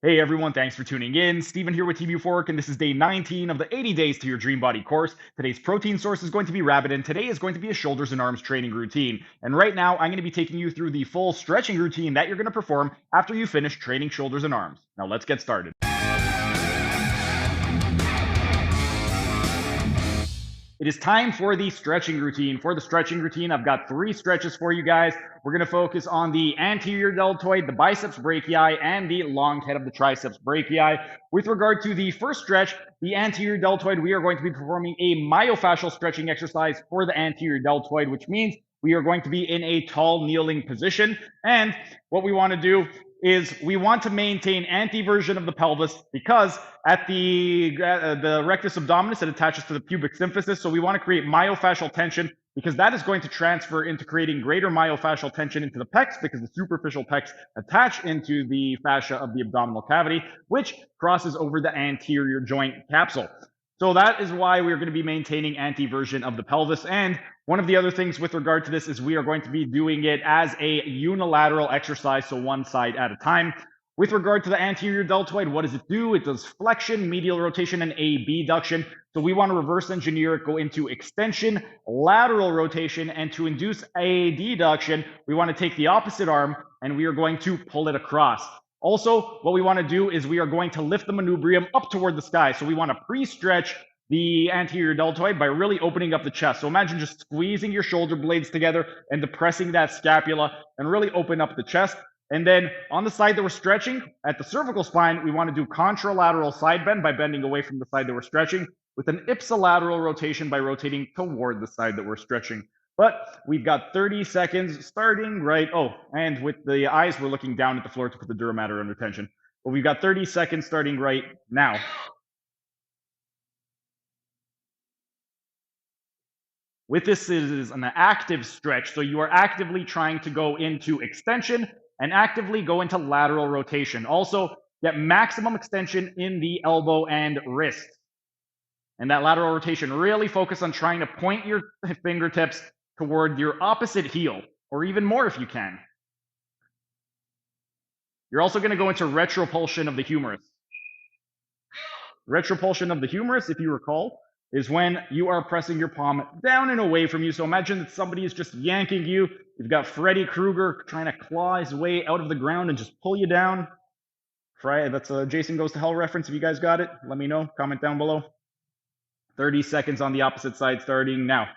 Hey everyone, thanks for tuning in. Steven here with TB4Work, and this is day 19 of the 80 Days to Your Dream Body course. Today's protein source is going to be rabbit, and today is going to be a shoulders and arms training routine. And right now, I'm going to be taking you through the full stretching routine that you're going to perform after you finish training shoulders and arms. Now let's get started. It is time for the stretching routine. For the stretching routine, I've got 3 stretches for you guys. We're going to focus on the anterior deltoid, the biceps brachii, and the long head of the triceps brachii. With regard to the first stretch, the anterior deltoid, we are going to be performing a myofascial stretching exercise for the anterior deltoid, which means we are going to be in a tall kneeling position. And what we want to do is we want to maintain anteversion of the pelvis because at the rectus abdominis, it attaches to the pubic symphysis. So we want to create myofascial tension because that is going to transfer into creating greater myofascial tension into the pecs because the superficial pecs attach into the fascia of the abdominal cavity, which crosses over the anterior joint capsule. So that is why we're going to be maintaining anteversion of the pelvis. And one of the other things with regard to this is we are going to be doing it as a unilateral exercise, so one side at a time. With regard to the anterior deltoid, what does it do? It does flexion, medial rotation, and abduction. So we want to reverse engineer it, go into extension, lateral rotation, and to induce adduction, we want to take the opposite arm and we are going to pull it across. Also, what we want to do is we are going to lift the manubrium up toward the sky. So we want to pre-stretch the anterior deltoid by really opening up the chest. So imagine just squeezing your shoulder blades together and depressing that scapula and really open up the chest. And then on the side that we're stretching, at the cervical spine, we want to do contralateral side bend by bending away from the side that we're stretching with an ipsilateral rotation by rotating toward the side that we're stretching. But we've got 30 seconds starting right. Oh, and with the eyes, we're looking down at the floor to put the dura mater under tension. But we've got 30 seconds starting right now. With this, it is an active stretch. So you are actively trying to go into extension and actively go into lateral rotation. Also, get maximum extension in the elbow and wrist. And that lateral rotation, really focus on trying to point your fingertips toward your opposite heel, or even more if you can. You're also going to go into retropulsion of the humerus. Retropulsion of the humerus, if you recall, is when you are pressing your palm down and away from you. So imagine that somebody is just yanking you. You've got Freddy Krueger trying to claw his way out of the ground and just pull you down. That's a Jason Goes to Hell reference. If you guys got it, let me know. Comment down below. 30 seconds on the opposite side starting now.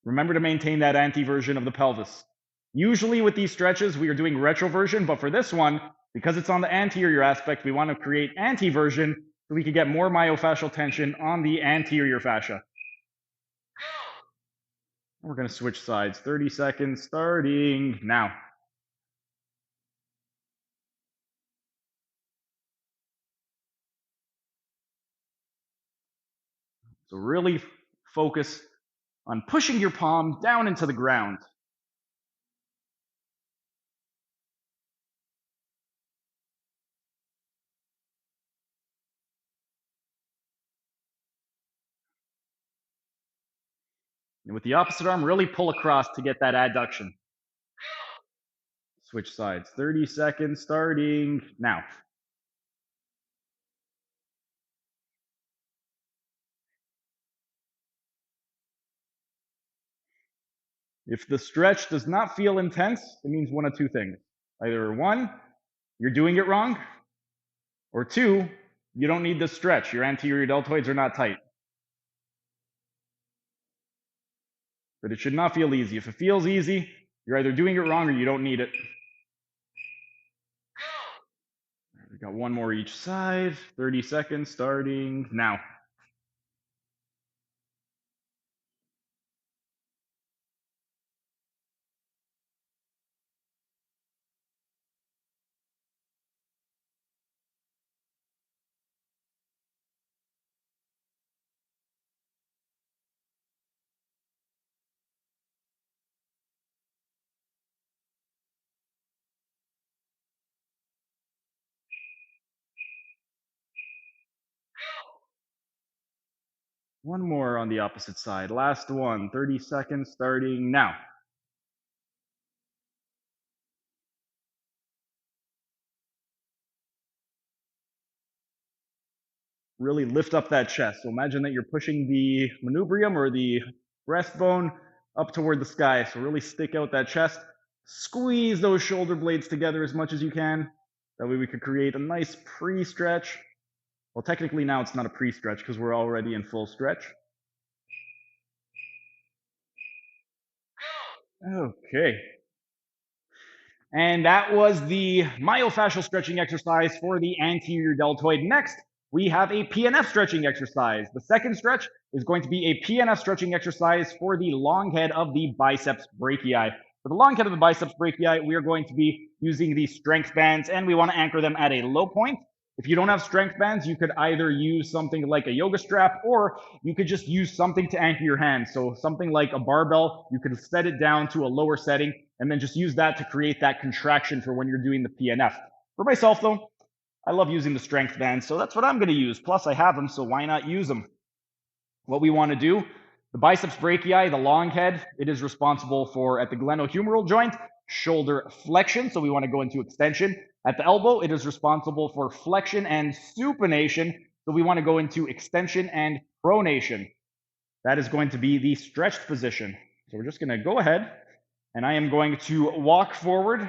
Remember to maintain that anteversion of the pelvis. Usually with these stretches, we are doing retroversion, but for this one, because it's on the anterior aspect, we want to create anteversion so we can get more myofascial tension on the anterior fascia. We're going to switch sides. 30 seconds starting now. So really focus on pushing your palm down into the ground. And with the opposite arm, really pull across to get that adduction. Switch sides. 30 seconds starting now. If the stretch does not feel intense, it means one of two things. Either one, you're doing it wrong, or two, you don't need this stretch. Your anterior deltoids are not tight. But it should not feel easy. If it feels easy, you're either doing it wrong or you don't need it. We got one more each side. 30 seconds starting now. One more on the opposite side. Last one, 30 seconds starting now. Really lift up that chest. So imagine that you're pushing the manubrium or the breastbone up toward the sky. So really stick out that chest. Squeeze those shoulder blades together as much as you can. That way we could create a nice pre-stretch. Well, technically now it's not a pre-stretch because we're already in full stretch. Okay. And that was the myofascial stretching exercise for the anterior deltoid. Next, we have a PNF stretching exercise. The second stretch is going to be a PNF stretching exercise for the long head of the biceps brachii. For the long head of the biceps brachii, we are going to be using the strength bands, and we want to anchor them at a low point. If you don't have strength bands, you could either use something like a yoga strap, or you could just use something to anchor your hands. So something like a barbell, you could set it down to a lower setting, and then just use that to create that contraction for when you're doing the PNF. For myself, though, I love using the strength bands, so that's what I'm going to use. Plus, I have them, so why not use them? What we want to do, the biceps brachii, the long head, it is responsible for, at the glenohumeral joint, shoulder flexion, so we want to go into extension. At the elbow, it is responsible for flexion and supination, so we want to go into extension and pronation. That is going to be the stretched position. So we're just going to go ahead, and I am going to walk forward.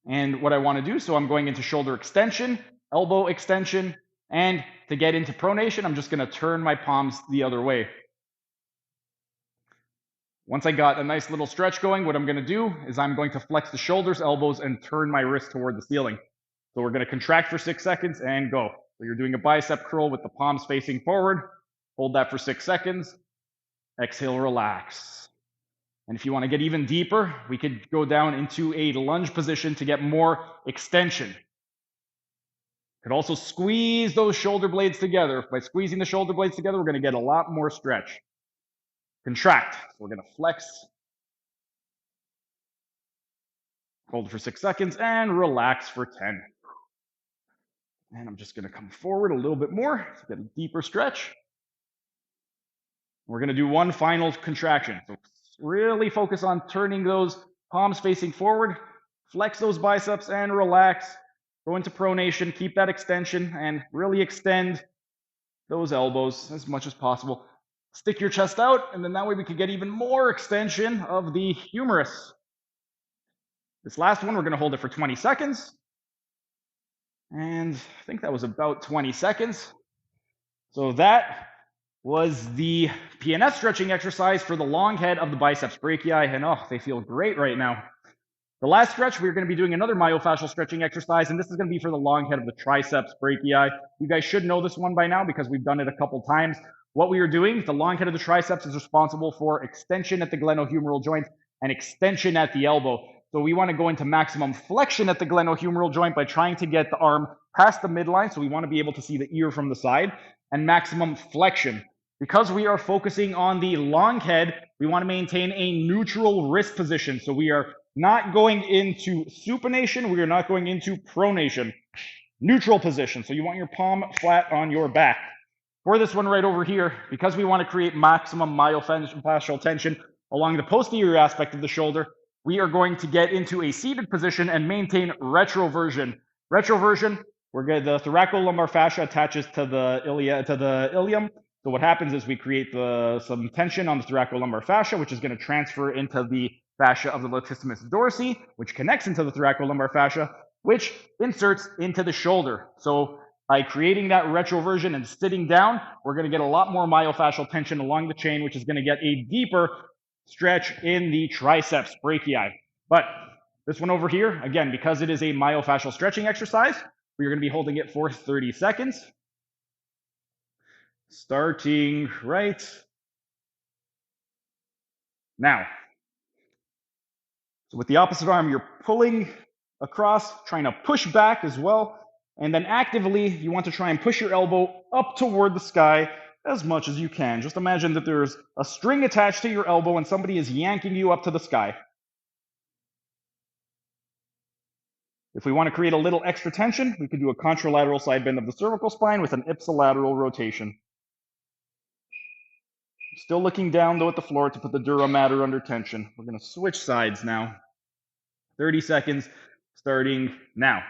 And what I want to do, so I'm going into shoulder extension, elbow extension, and to get into pronation, I'm just going to turn my palms the other way. Once I got a nice little stretch going, what I'm going to do is I'm going to flex the shoulders, elbows, and turn my wrist toward the ceiling. So we're going to contract for 6 seconds and go. So you're doing a bicep curl with the palms facing forward. Hold that for 6 seconds. Exhale, relax. And if you want to get even deeper, we could go down into a lunge position to get more extension. Could also squeeze those shoulder blades together. By squeezing the shoulder blades together, we're going to get a lot more stretch. Contract. So we're going to flex. Hold for 6 seconds and relax for 10. And I'm just going to come forward a little bit more to get a deeper stretch. We're going to do one final contraction. So really focus on turning those palms facing forward. Flex those biceps and relax. Go into pronation, keep that extension, and really extend those elbows as much as possible. Stick your chest out, and then that way we can get even more extension of the humerus. This last one, we're going to hold it for 20 seconds. And I think that was about 20 seconds. So that was the PNF stretching exercise for the long head of the biceps brachii, and oh, they feel great right now. The last stretch, we're going to be doing another myofascial stretching exercise, and this is going to be for the long head of the triceps brachii. You guys should know this one by now because we've done it a couple times. What we are doing, the long head of the triceps is responsible for extension at the glenohumeral joint and extension at the elbow. So we want to go into maximum flexion at the glenohumeral joint by trying to get the arm past the midline. So we want to be able to see the ear from the side, and maximum flexion. Because we are focusing on the long head, we want to maintain a neutral wrist position. So we are not going into supination. We are not going into pronation. Neutral position. So you want your palm flat on your back. For this one right over here, because we want to create maximum myofascial tension along the posterior aspect of the shoulder, we are going to get into a seated position and maintain retroversion. Retroversion, the thoracolumbar fascia attaches to the ilium. So what happens is we create some tension on the thoracolumbar fascia, which is going to transfer into the fascia of the latissimus dorsi, which connects into the thoracolumbar fascia, which inserts into the shoulder. So by creating that retroversion and sitting down, we're going to get a lot more myofascial tension along the chain, which is going to get a deeper stretch in the triceps brachii. But this one over here, again, because it is a myofascial stretching exercise, we're going to be holding it for 30 seconds. Starting right now. So with the opposite arm, you're pulling across, trying to push back as well. And then actively, you want to try and push your elbow up toward the sky as much as you can. Just imagine that there's a string attached to your elbow and somebody is yanking you up to the sky. If we want to create a little extra tension, we could do a contralateral side bend of the cervical spine with an ipsilateral rotation. Still looking down though at the floor to put the dura mater under tension. We're going to switch sides now. 30 seconds starting now.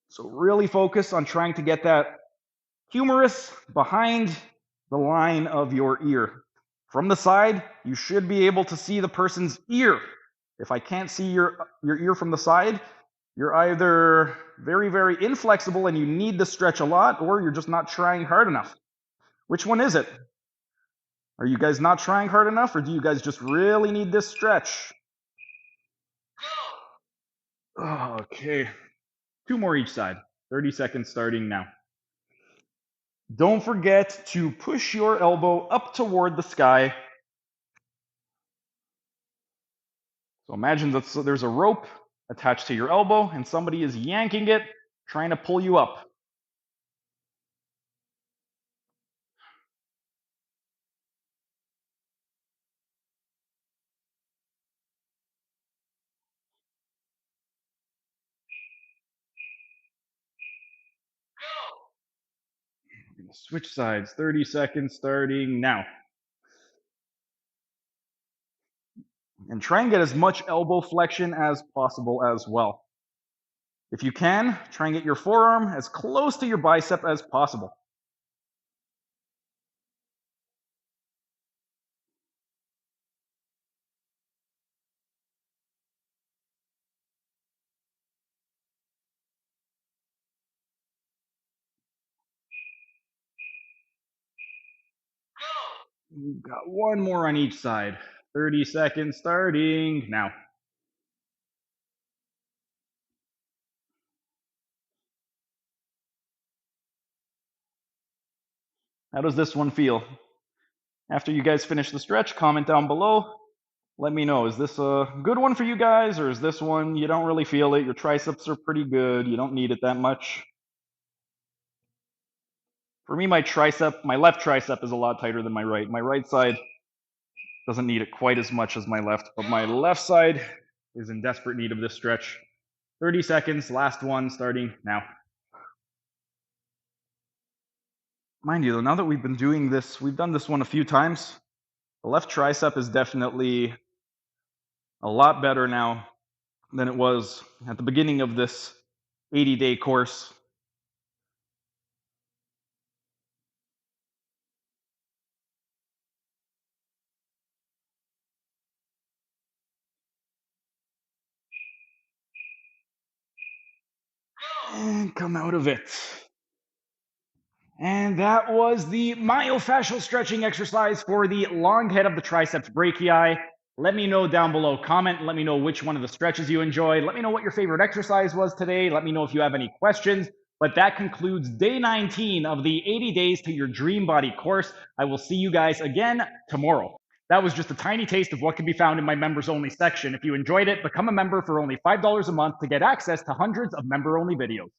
So really focus on trying to get that humerus behind the line of your ear. From the side, you should be able to see the person's ear. If I can't see your ear from the side, you're either very, very inflexible and you need to stretch a lot, or you're just not trying hard enough. Which one is it? Are you guys not trying hard enough, or do you guys just really need this stretch? Okay. 2 more each side. 30 seconds starting now. Don't forget to push your elbow up toward the sky. So imagine that there's a rope attached to your elbow and somebody is yanking it, trying to pull you up. We're going to switch sides. 30 seconds starting now. And try and get as much elbow flexion as possible as well. If you can, try and get your forearm as close to your bicep as possible. We've got 1 more on each side. 30 seconds starting now. How does this one feel? After you guys finish the stretch, comment down below. Let me know, is this a good one for you guys, or is this one you don't really feel it? Your triceps are pretty good. You don't need it that much. For me, my left tricep is a lot tighter than my right. My right side doesn't need it quite as much as my left, but my left side is in desperate need of this stretch. 30 seconds, last one, starting now. Mind you, though, now that we've been doing this, we've done this one a few times. The left tricep is definitely a lot better now than it was at the beginning of this 80-day course. And come out of it. And that was the myofascial stretching exercise for the long head of the triceps brachii. Let me know down below. Comment. Let me know which one of the stretches you enjoyed. Let me know what your favorite exercise was today. Let me know if you have any questions. But that concludes day 19 of the 80 Days to Your Dream Body course. I will see you guys again tomorrow. That was just a tiny taste of what can be found in my members only section. If you enjoyed it, become a member for only $5 a month to get access to hundreds of member only videos.